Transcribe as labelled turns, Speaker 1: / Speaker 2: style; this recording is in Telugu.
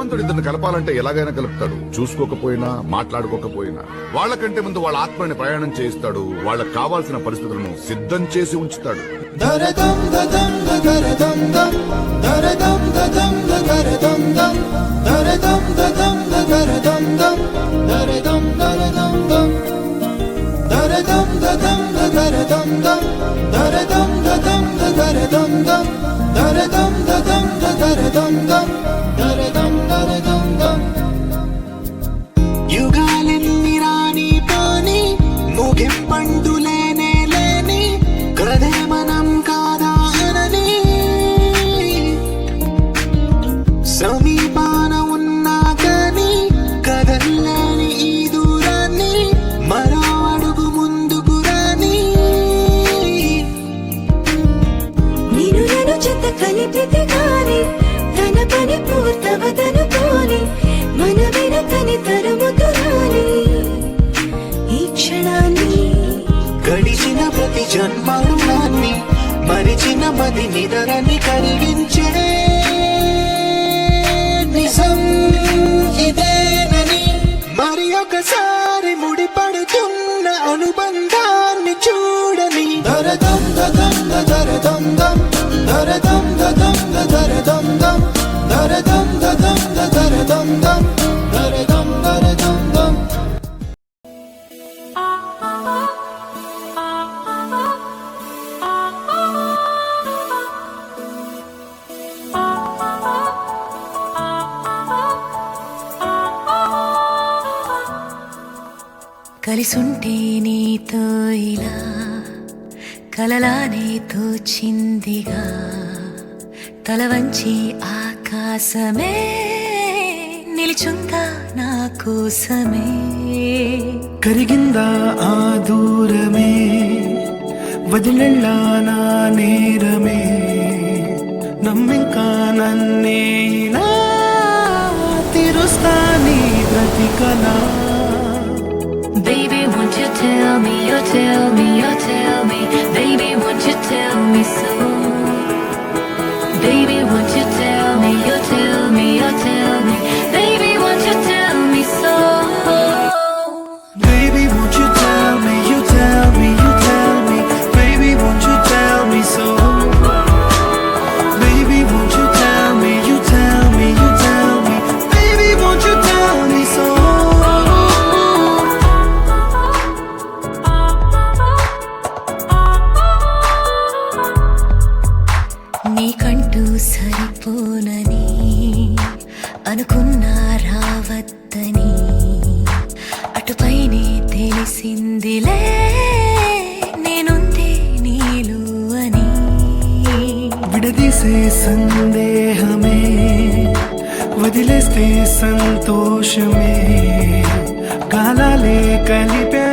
Speaker 1: భగవంతుడు ఇద్దరిని కలపాలంటే ఎలాగైనా కలుపుతాడు. చూసుకోకపోయినా మాట్లాడుకోకపోయినా వాళ్ళకంటే ముందు వాళ్ళ ఆత్మని ప్రయాణం చేయిస్తాడు. వాళ్ళకి కావాల్సిన పరిస్థితులను సిద్ధం చేసి ఉంచుతాడు.
Speaker 2: దరదం దదం దరదం దం దరదం దదం దరదం దం దరదం దదం దరదం దం దరదం దరదం దం దరదం దదం దరదం దం దరదం దదం దరదం దం దరదం దదం దరదం దం దరదం దరదం దం యుగాలెన్ని రాని పోని ముగింపండు లేనే లేని కదే మనం కాదా అనని సమీపాన ఉన్నా కానీ కదల్లేని ఈ దూరాన్ని మరో అడుగు ముందుకు రాని
Speaker 3: నిన్ను నన్ను చెత్త కలిపితే గాని తన పని పూర్తవదనుకోని మన వెనకని తరుముతురాని ఈ క్షణాన్ని
Speaker 2: గడిచిన ప్రతి జన్మరుణాన్ని మరిచిన మది నిదరని కలిగించే నిజం ఇదేనని మరి ఒకసారి ముడిపడుతున్న అనుబంధాన్ని చూడని దరదం దదం దరదం దం దరదం దదం దరదం దం దరదం దదం దరదం దం దరదం దరదం దం
Speaker 3: కలిసుంటే నీతో ఇలా కలలానే తోచిందిగా తల వంచి ఆకాశమే నిలిచుందా నా కోసమే
Speaker 4: కరిగిందా ఆ దూరమే వదిలెళ్ళా నా నేరమే నమ్మింకా నన్నే ఇలా తీరుస్తా నీ బ్రతికలా
Speaker 3: Baby, won't you tell me, you tell me, you tell me Baby, won't you tell me so Baby, won't you tell me, you tell me, you tell me Baby, won't you tell me so
Speaker 4: Baby, won't you tell me, you tell me, you tell me Baby, won't you tell me so Baby, won't you tell me, you tell me, you tell me Baby, won't you tell me so
Speaker 3: నీకంటూ సరిపోనని అనుకున్నా రావద్దని అటుపైనే తెలిసిందిలే నేనుందే నీలు అని
Speaker 4: విడదీసే సందేహమే వదిలేస్తే సంతోషమే కాలాలే కలిపే